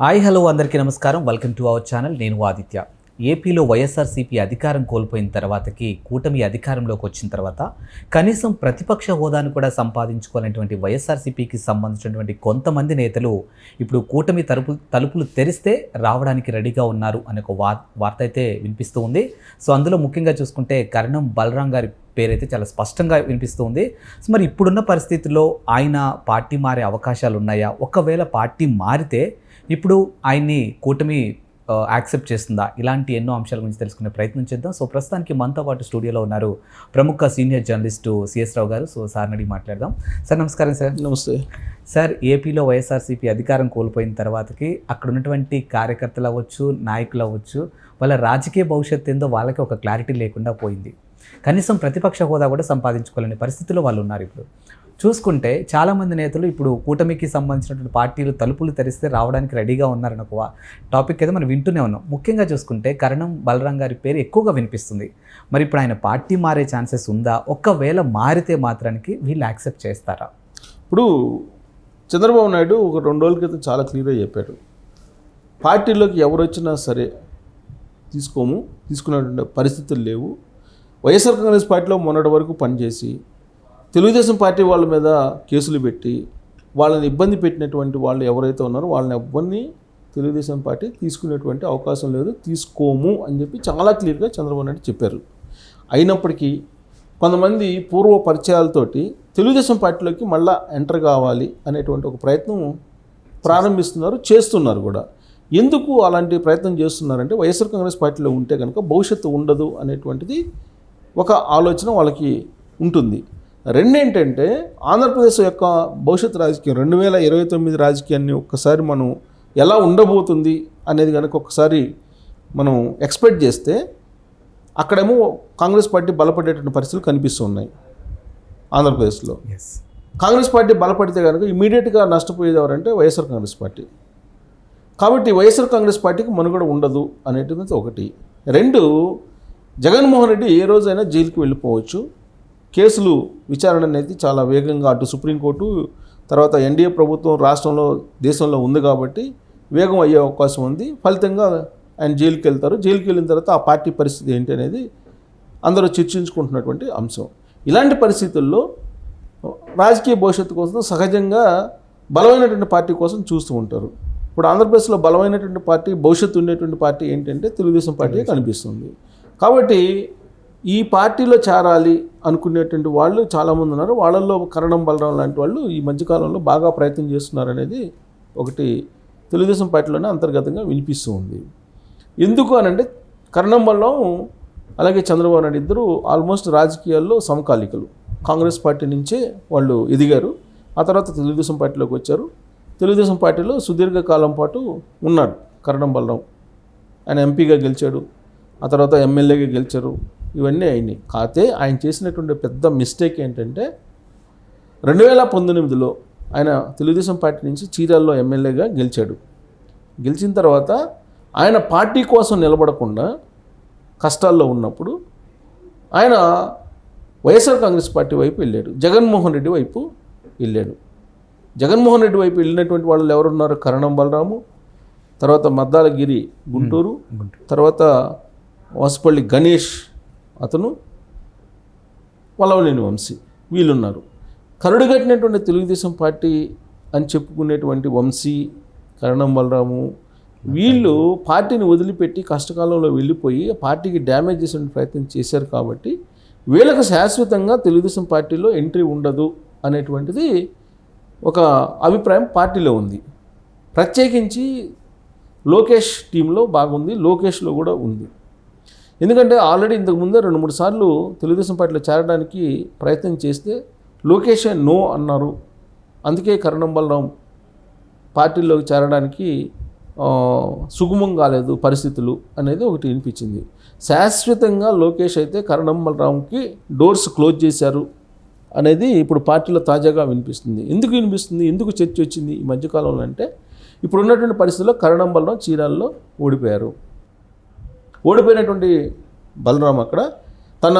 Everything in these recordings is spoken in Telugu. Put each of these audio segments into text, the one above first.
హాయ్ హలో అందరికీ నమస్కారం. Welcome to our channel. నేను ఆదిత్య. ఏపీలో వైఎస్ఆర్సీపీ అధికారం కోల్పోయిన తర్వాతకి కూటమి అధికారంలోకి వచ్చిన తర్వాత కనీసం ప్రతిపక్ష హోదాను కూడా సంపాదించుకోవాలనేటువంటి వైఎస్ఆర్సీపీకి సంబంధించినటువంటి కొంతమంది నేతలు ఇప్పుడు కూటమి తలుపులు తెరిస్తే రావడానికి రెడీగా ఉన్నారు అనే ఒక వార్త అయితే వినిపిస్తూ ఉంది. సో అందులో ముఖ్యంగా చూసుకుంటే కరణం బలరాం గారి పేరైతే చాలా స్పష్టంగా వినిపిస్తూ ఉంది. సో మరి ఇప్పుడున్న పరిస్థితుల్లో ఆయన పార్టీ మారే అవకాశాలు ఉన్నాయా? ఒకవేళ పార్టీ మారితే ఇప్పుడు ఆయన్ని కూటమి యాక్సెప్ట్ చేస్తుందా? ఇలాంటి ఎన్నో అంశాల గురించి తెలుసుకునే ప్రయత్నం చేద్దాం. సో ప్రస్తుతానికి మనతో పాటు స్టూడియోలో ఉన్నారు ప్రముఖ సీనియర్ జర్నలిస్టు సిఎస్ రావు గారు. సో సార్ని అడిగి మాట్లాడదాం. సార్ నమస్కారం. సార్ నమస్తే సార్. ఏపీలో వైఎస్ఆర్సీపీ అధికారం కోల్పోయిన తర్వాతకి అక్కడ ఉన్నటువంటి కార్యకర్తలు అవ్వచ్చు, నాయకులు అవ్వచ్చు, వాళ్ళ రాజకీయ భవిష్యత్తు ఏందో వాళ్ళకి ఒక క్లారిటీ లేకుండా పోయింది. కనీసం ప్రతిపక్ష హోదా కూడా సంపాదించుకోలేని పరిస్థితిలో వాళ్ళు ఉన్నారు. ఇప్పుడు చూసుకుంటే చాలామంది నేతలు ఇప్పుడు కూటమికి సంబంధించినటువంటి పార్టీలు తలుపులు తెరిస్తే రావడానికి రెడీగా ఉన్నారని ఒక టాపిక్ అయితే మనం వింటూనే ఉన్నాం. ముఖ్యంగా చూసుకుంటే కరణం బలరాం గారి పేరు ఎక్కువగా వినిపిస్తుంది. మరి ఇప్పుడు ఆయన పార్టీ మారే ఛాన్సెస్ ఉందా? ఒకవేళ మారితే మాత్రానికి వీళ్ళు యాక్సెప్ట్ చేస్తారా? ఇప్పుడు చంద్రబాబు నాయుడు ఒక 2 రోజుల క్రితం చాలా క్లియర్గా చెప్పారు, పార్టీలోకి ఎవరు వచ్చినా సరే తీసుకునేటువంటి పరిస్థితులు లేవు. వైఎస్ఆర్ కాంగ్రెస్ పార్టీలో మొన్నటి వరకు పనిచేసి తెలుగుదేశం పార్టీ వాళ్ళ మీద కేసులు పెట్టి వాళ్ళని ఇబ్బంది పెట్టినటువంటి వాళ్ళు ఎవరైతే ఉన్నారో వాళ్ళని ఎవ్వరిని తెలుగుదేశం పార్టీ తీసుకునేటువంటి అవకాశం లేదు, తీసుకోము అని చెప్పి చాలా క్లియర్గా చంద్రబాబు నాయుడు చెప్పారు. అయినప్పటికీ కొంతమంది పూర్వ పరిచయాలతోటి తెలుగుదేశం పార్టీలోకి మళ్ళీ ఎంటర్ కావాలి అనేటువంటి ఒక ప్రయత్నం చేస్తున్నారు కూడా. ఎందుకు అలాంటి ప్రయత్నం చేస్తున్నారంటే వైఎస్ఆర్ కాంగ్రెస్ పార్టీలో ఉంటే కనుక భవిష్యత్తు ఉండదు అనేటువంటిది ఒక ఆలోచన వాళ్ళకి ఉంటుంది. రెండేంటంటే ఆంధ్రప్రదేశ్ యొక్క భవిష్యత్తు రాజకీయం 2029 రాజకీయాన్ని ఒక్కసారి మనం ఎలా ఉండబోతుంది అనేది కనుక ఒకసారి మనం ఎక్స్పెక్ట్ చేస్తే అక్కడేమో కాంగ్రెస్ పార్టీ బలపడేటువంటి పరిస్థితులు కనిపిస్తున్నాయి ఆంధ్రప్రదేశ్లో. కాంగ్రెస్ పార్టీ బలపడితే కనుక ఇమీడియట్గా నష్టపోయేది ఎవరంటే వైఎస్ఆర్ కాంగ్రెస్ పార్టీ. కాబట్టి వైఎస్ఆర్ కాంగ్రెస్ పార్టీకి మనుగడ ఉండదు అనేటువంటిది ఒకటి. 2, జగన్మోహన్ రెడ్డి ఏ రోజైనా జైలుకి వెళ్ళిపోవచ్చు. కేసులు విచారణ అనేది చాలా వేగంగా అటు సుప్రీంకోర్టు తర్వాత ఎన్డీఏ ప్రభుత్వం రాష్ట్రంలో దేశంలో ఉంది కాబట్టి వేగం అయ్యే అవకాశం ఉంది. ఫలితంగా ఆయన జైలుకి వెళ్తారు. జైలుకి వెళ్ళిన తర్వాత ఆ పార్టీ పరిస్థితి ఏంటి అనేది అందరూ చర్చించుకుంటున్నటువంటి అంశం. ఇలాంటి పరిస్థితుల్లో రాజకీయ భవిష్యత్తు కోసం సహజంగా బలమైనటువంటి పార్టీ కోసం చూస్తూ ఉంటారు. ఇప్పుడు ఆంధ్రప్రదేశ్లో బలమైనటువంటి పార్టీ, భవిష్యత్తు ఉండేటువంటి పార్టీ ఏంటంటే తెలుగుదేశం పార్టీ కనిపిస్తుంది. కాబట్టి ఈ పార్టీలో చేరాలి అనుకునేటువంటి వాళ్ళు చాలామంది ఉన్నారు. వాళ్ళల్లో కరణం బలరాం లాంటి వాళ్ళు ఈ మధ్యకాలంలో బాగా ప్రయత్నం చేస్తున్నారు అనేది ఒకటి తెలుగుదేశం పార్టీలోనే అంతర్గతంగా వినిపిస్తూ ఉంది. ఎందుకు అనంటే కరణం బలరాం అలాగే చంద్రబాబు నాయుడు ఇద్దరు ఆల్మోస్ట్ రాజకీయాల్లో సమకాలికలు. కాంగ్రెస్ పార్టీ నుంచే వాళ్ళు ఎదిగారు. ఆ తర్వాత తెలుగుదేశం పార్టీలోకి వచ్చారు. తెలుగుదేశం పార్టీలో సుదీర్ఘకాలం పాటు ఉన్నాడు కరణం బలరాం. ఆయన ఎంపీగా గెలిచాడు, ఆ తర్వాత ఎమ్మెల్యేగా గెలిచారు. ఇవన్నీ అయినాయి. కాకపోతే ఆయన చేసినటువంటి పెద్ద మిస్టేక్ ఏంటంటే 2019లో ఆయన తెలుగుదేశం పార్టీ నుంచి చీరాల్లో ఎమ్మెల్యేగా గెలిచాడు. గెలిచిన తర్వాత ఆయన పార్టీ కోసం నిలబడకుండా కష్టాల్లో ఉన్నప్పుడు ఆయన వైఎస్ఆర్ కాంగ్రెస్ పార్టీ వైపు వెళ్ళాడు, జగన్మోహన్ రెడ్డి వైపు వెళ్ళాడు. జగన్మోహన్ రెడ్డి వైపు వెళ్ళినటువంటి వాళ్ళు ఎవరున్నారు? కరణం బలరాము, తర్వాత మద్దాలగిరి గుంటూరు, తర్వాత వాసుపల్లి గణేష్ అతను, వల్లభనేని వంశీ, వీళ్ళున్నారు. కరడుగట్టినటువంటి తెలుగుదేశం పార్టీ అని చెప్పుకునేటువంటి వంశీ, కరణం బలరాము వీళ్ళు పార్టీని వదిలిపెట్టి కష్టకాలంలో వెళ్ళిపోయి పార్టీకి డ్యామేజ్ చేసే ప్రయత్నం చేశారు. కాబట్టి వీళ్ళకు శాశ్వతంగా తెలుగుదేశం పార్టీలో ఎంట్రీ ఉండదు అనేటువంటిది ఒక అభిప్రాయం పార్టీలో ఉంది. ప్రత్యేకించి లోకేష్ టీంలో బాగుంది, లోకేష్లో కూడా ఉంది. ఎందుకంటే ఆల్రెడీ ఇంతకుముందే 2-3 సార్లు తెలుగుదేశం పార్టీలో చేరడానికి ప్రయత్నం చేస్తే లోకేషే నో అన్నారు. అందుకే కరణం బలరాం పార్టీలోకి చేరడానికి సుగమం కాలేదు పరిస్థితులు అనేది ఒకటి వినిపించింది. శాశ్వతంగా లోకేష్ అయితే కరణం బలరాంకి డోర్స్ క్లోజ్ చేశారు అనేది ఇప్పుడు పార్టీలో తాజాగా వినిపిస్తుంది. ఎందుకు వినిపిస్తుంది, ఎందుకు చర్చ వచ్చింది ఈ మధ్యకాలంలో అంటే ఇప్పుడు ఉన్నటువంటి పరిస్థితుల్లో కరణం బలరాం చీరాల్లో ఓడిపోయినటువంటి బలరాం అక్కడ తన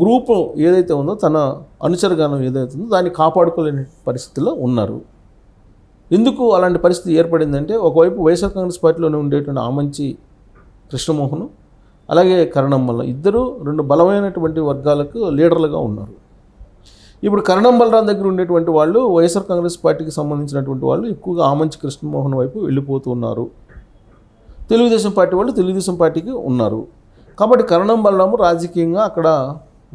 గ్రూపు ఏదైతే ఉందో, తన అనుచరగానం ఏదైతే ఉందో దాన్ని కాపాడుకోలేని పరిస్థితుల్లో ఉన్నారు. ఎందుకు అలాంటి పరిస్థితి ఏర్పడిందంటే ఒకవైపు వైఎస్ఆర్ కాంగ్రెస్ పార్టీలోనే ఉండేటువంటి ఆమంచి కృష్ణమోహన్ అలాగే కరణం ఇద్దరు రెండు బలమైనటువంటి వర్గాలకు లీడర్లుగా ఉన్నారు. ఇప్పుడు కరణం బలరాం దగ్గర ఉండేటువంటి వాళ్ళు వైఎస్ఆర్ కాంగ్రెస్ పార్టీకి సంబంధించినటువంటి వాళ్ళు ఎక్కువగా ఆమంచి కృష్ణమోహన్ వైపు వెళ్ళిపోతూ ఉన్నారు. తెలుగుదేశం పార్టీ వాళ్ళు తెలుగుదేశం పార్టీకి ఉన్నారు. కాబట్టి కరణం బలరాము రాజకీయంగా అక్కడ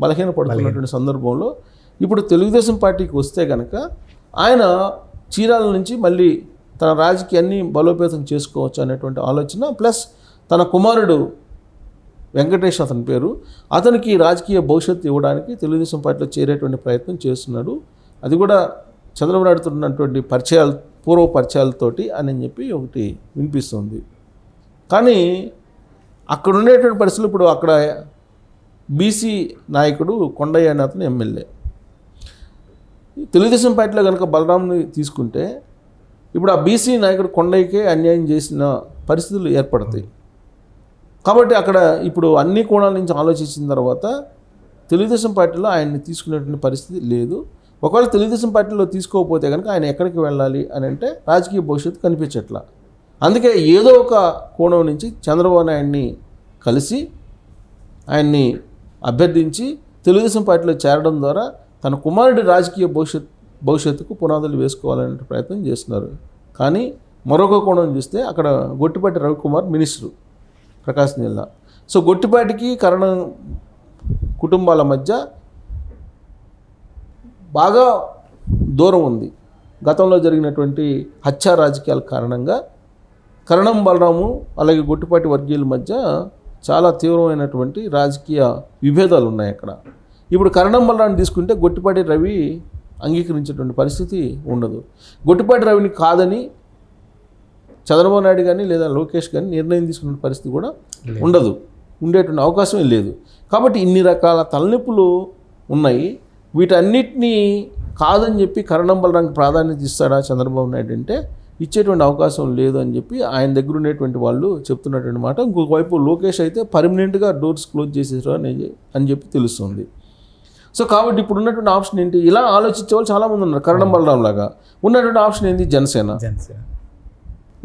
బలహీనపడుతున్నటువంటి సందర్భంలో ఇప్పుడు తెలుగుదేశం పార్టీకి వస్తే కనుక ఆయన చీరాల నుంచి మళ్ళీ తన రాజకీయాన్ని బలోపేతం చేసుకోవచ్చు అనేటువంటి ఆలోచన, ప్లస్ తన కుమారుడు వెంకటేష్ అతని పేరు, అతనికి రాజకీయ భవిష్యత్తు ఇవ్వడానికి తెలుగుదేశం పార్టీలో చేరేటువంటి ప్రయత్నం చేస్తున్నాడు. అది కూడా చంద్రబాబు నాయుడుతో ఉన్నటువంటి పూర్వ పరిచయాలతోటి అని చెప్పి ఒకటి వినిపిస్తుంది. కానీ అక్కడ ఉండేటువంటి పరిస్థితులు ఇప్పుడు అక్కడ బీసీ నాయకుడు కొండయ్య అనే అతను ఎమ్మెల్యే. తెలుగుదేశం పార్టీలో కనుక బలరాంని తీసుకుంటే ఇప్పుడు ఆ బీసీ నాయకుడు కొండయ్యకే అన్యాయం చేసిన పరిస్థితులు ఏర్పడతాయి. కాబట్టి అక్కడ ఇప్పుడు అన్ని కోణాల నుంచి ఆలోచించిన తర్వాత తెలుగుదేశం పార్టీలో ఆయన్ని తీసుకునేటువంటి పరిస్థితి లేదు. ఒకవేళ తెలుగుదేశం పార్టీలో తీసుకోకపోతే కనుక ఆయన ఎక్కడికి వెళ్ళాలి అని అంటే రాజకీయ భవిష్యత్తు కనిపించట్లా. అందుకే ఏదో ఒక కోణం నుంచి చంద్రబాబు నాయుడిని కలిసి ఆయన్ని అభ్యర్థించి తెలుగుదేశం పార్టీలో చేరడం ద్వారా తన కుమారుడి రాజకీయ భవిష్యత్తుకు పునాదులు వేసుకోవాలనే ప్రయత్నం చేస్తున్నారు. కానీ మరొక కోణం చూస్తే అక్కడ గొట్టిపాటి రవికుమార్ మినిస్టరు ప్రకాశం జిల్లా. సో గొట్టిపాటికి కరణం కుటుంబాల మధ్య బాగా దూరం ఉంది. గతంలో జరిగినటువంటి హత్య రాజకీయాల కారణంగా కరణం బలరాము అలాగే గొట్టిపాటి వర్గీయుల మధ్య చాలా తీవ్రమైనటువంటి రాజకీయ విభేదాలు ఉన్నాయి అక్కడ. ఇప్పుడు కరణం బలరాన్ని తీసుకుంటే గొట్టిపాటి రవి అంగీకరించేటువంటి పరిస్థితి ఉండదు. గొట్టిపాటి రవిని కాదని చంద్రబాబు నాయుడు కానీ లేదా లోకేష్ కానీ నిర్ణయం తీసుకునే పరిస్థితి కూడా ఉండదు, ఉండేటువంటి అవకాశమే లేదు. కాబట్టి ఇన్ని రకాల తలనొప్పులు ఉన్నాయి. వీటన్నిటినీ కాదని చెప్పి కరణం బలరానికి ప్రాధాన్యత ఇస్తాడా చంద్రబాబు నాయుడు అంటే ఇచ్చేటువంటి అవకాశం లేదు అని చెప్పి ఆయన దగ్గర ఉండేటువంటి వాళ్ళు చెప్తున్నటువంటి మాట. ఇంకొక వైపు లోకేష్ అయితే పర్మనెంట్గా డోర్స్ క్లోజ్ చేసేసారు అని చెప్పి తెలుస్తుంది. సో కాబట్టి ఇప్పుడు ఉన్నటువంటి ఆప్షన్ ఏంటి? ఇలా ఆలోచించే వాళ్ళు చాలామంది ఉన్నారు. కరణం బలరాం లాగా ఉన్నటువంటి ఆప్షన్ ఏంటి? జనసేన,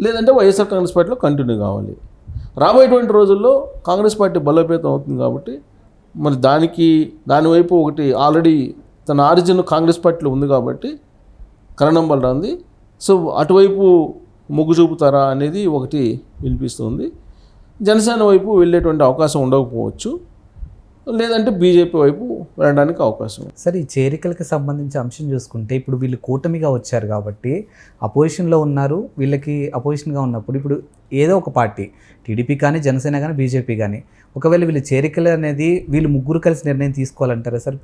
లేదంటే వైఎస్ఆర్ కాంగ్రెస్ పార్టీలో కంటిన్యూ కావాలి. రాబోయేటువంటి రోజుల్లో కాంగ్రెస్ పార్టీ బలోపేతం అవుతుంది కాబట్టి మరి దానివైపు ఒకటి ఆల్రెడీ తన ఆరిజిన్ కాంగ్రెస్ పార్టీలో ఉంది కాబట్టి కరణం బలరాంది. సో అటువైపు మొగ్గు చూపుతారా అనేది ఒకటి వినిపిస్తుంది. జనసేన వైపు వెళ్ళేటువంటి అవకాశం ఉండకపోవచ్చు, లేదంటే బీజేపీ వైపు వెళ్ళడానికి అవకాశం. సరే, ఈ చేరికలకు సంబంధించి అంశం చూసుకుంటే ఇప్పుడు వీళ్ళు కూటమిగా వచ్చారు కాబట్టి అపోజిషన్లో ఉన్నారు. వీళ్ళకి అపోజిషన్గా ఉన్నప్పుడు ఇప్పుడు ఏదో ఒక పార్టీ, టీడీపీ కానీ జనసేన కానీ బీజేపీ కానీ, ఒకవేళ వీళ్ళు చేరికలు అనేది వీళ్ళు ముగ్గురు కలిసి నిర్ణయం తీసుకోవాలంటారా సార్?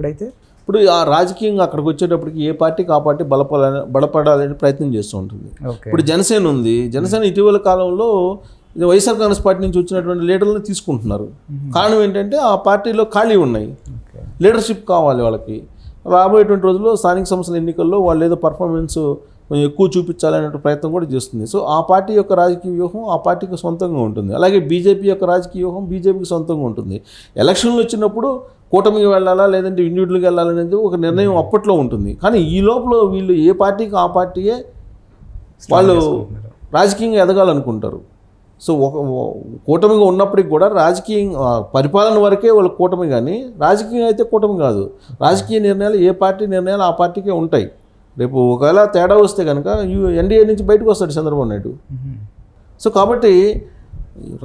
ఇప్పుడు ఆ రాజకీయంగా అక్కడికి వచ్చేటప్పటికి ఏ పార్టీకి ఆ పార్టీ బలపడాలని ప్రయత్నం చేస్తూ ఉంటుంది. ఇప్పుడు జనసేన ఉంది. జనసేన ఇటీవల కాలంలో వైఎస్ఆర్ కాంగ్రెస్ పార్టీ నుంచి వచ్చినటువంటి లీడర్లను తీసుకుంటున్నారు. కారణం ఏంటంటే ఆ పార్టీలో ఖాళీ ఉన్నాయి, లీడర్షిప్ కావాలి వాళ్ళకి. రాబోయేటువంటి రోజుల్లో స్థానిక సంస్థల ఎన్నికల్లో వాళ్ళు ఏదో పర్ఫార్మెన్స్ కొంచెం ఎక్కువ చూపించాలనే ప్రయత్నం కూడా చేస్తుంది. సో ఆ పార్టీ యొక్క రాజకీయ వ్యూహం ఆ పార్టీకి సొంతంగా ఉంటుంది. అలాగే బీజేపీ యొక్క రాజకీయ వ్యూహం బీజేపీకి సొంతంగా ఉంటుంది. ఎలక్షన్లు వచ్చినప్పుడు కూటమికి వెళ్ళాలా లేదంటే ఇండివిజువల్గా వెళ్ళాలనేది ఒక నిర్ణయం అప్పట్లో ఉంటుంది. కానీ ఈ లోపల వీళ్ళు ఏ పార్టీకి ఆ పార్టీయే వాళ్ళు రాజకీయంగా ఎదగాలనుకుంటారు. సో ఒక కూటమిగా ఉన్నప్పటికి కూడా రాజకీయం పరిపాలన వరకే వాళ్ళ కూటమి, కానీ రాజకీయం అయితే కూటమి కాదు. రాజకీయ నిర్ణయాలు ఏ పార్టీ నిర్ణయాలు ఆ పార్టీకే ఉంటాయి. రేపు ఒకవేళ తేడా వస్తే కనుక ఎన్డీఏ నుంచి బయటకు వస్తాడు చంద్రబాబు నాయుడు. సో కాబట్టి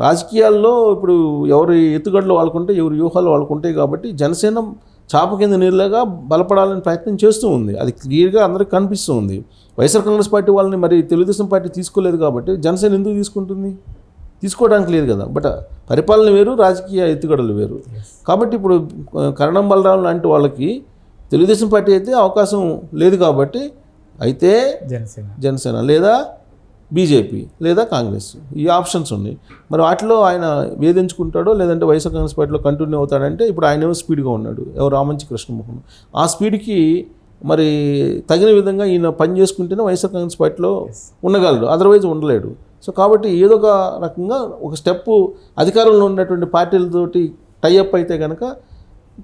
రాజకీయాల్లో ఇప్పుడు ఎవరి ఎత్తుగడలు వాళ్ళకుంటే ఎవరి వ్యూహాలు వాళ్ళకుంటాయి. కాబట్టి జనసేన చాప కింద నీళ్ళగా బలపడాలని ప్రయత్నం చేస్తూ ఉంది. అది క్లియర్గా అందరికీ కనిపిస్తూ ఉంది. వైఎస్ఆర్ కాంగ్రెస్ పార్టీ వాళ్ళని మరి తెలుగుదేశం పార్టీ తీసుకోలేదు కాబట్టి జనసేన ఎందుకు తీసుకుంటుంది? తీసుకోవడానికి లేదు కదా. బట్ పరిపాలన వేరు, రాజకీయ ఎత్తుగడలు వేరు. కాబట్టి ఇప్పుడు కరణం బలరాం లాంటి వాళ్ళకి తెలుగుదేశం పార్టీ అయితే అవకాశం లేదు కాబట్టి అయితే జనసేన లేదా బీజేపీ లేదా కాంగ్రెస్, ఈ ఆప్షన్స్ ఉన్నాయి. మరి వాటిలో ఆయన వేధించుకుంటాడో లేదంటే వైఎస్ఆర్ కాంగ్రెస్ పార్టీలో కంటిన్యూ అవుతాడంటే ఇప్పుడు ఆయన ఏమో స్పీడ్గా ఉన్నాడు, ఎవరు రామంచి కృష్ణమోహన్. ఆ స్పీడ్కి మరి తగిన విధంగా ఈయన పని చేసుకుంటేనే వైఎస్ఆర్ కాంగ్రెస్ పార్టీలో ఉండగలడు, అదర్వైజ్ ఉండలేడు. సో కాబట్టి ఏదో ఒక రకంగా ఒక స్టెప్పు అధికారంలో ఉన్నటువంటి పార్టీలతోటి టైఅప్ అయితే కనుక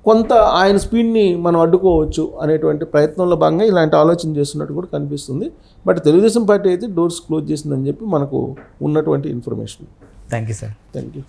కొంత ఆయన స్పీడ్ని మనం అడ్డుకోవచ్చు అనేటువంటి ప్రయత్నంలో భాగంగా ఇలాంటి ఆలోచన చేస్తున్నట్టు కూడా కనిపిస్తుంది. బట్ తెలుగుదేశం పార్టీ అయితే డోర్స్ క్లోజ్ చేసిందని చెప్పి మనకు ఉన్నటువంటి information. Thank you sir. Thank you.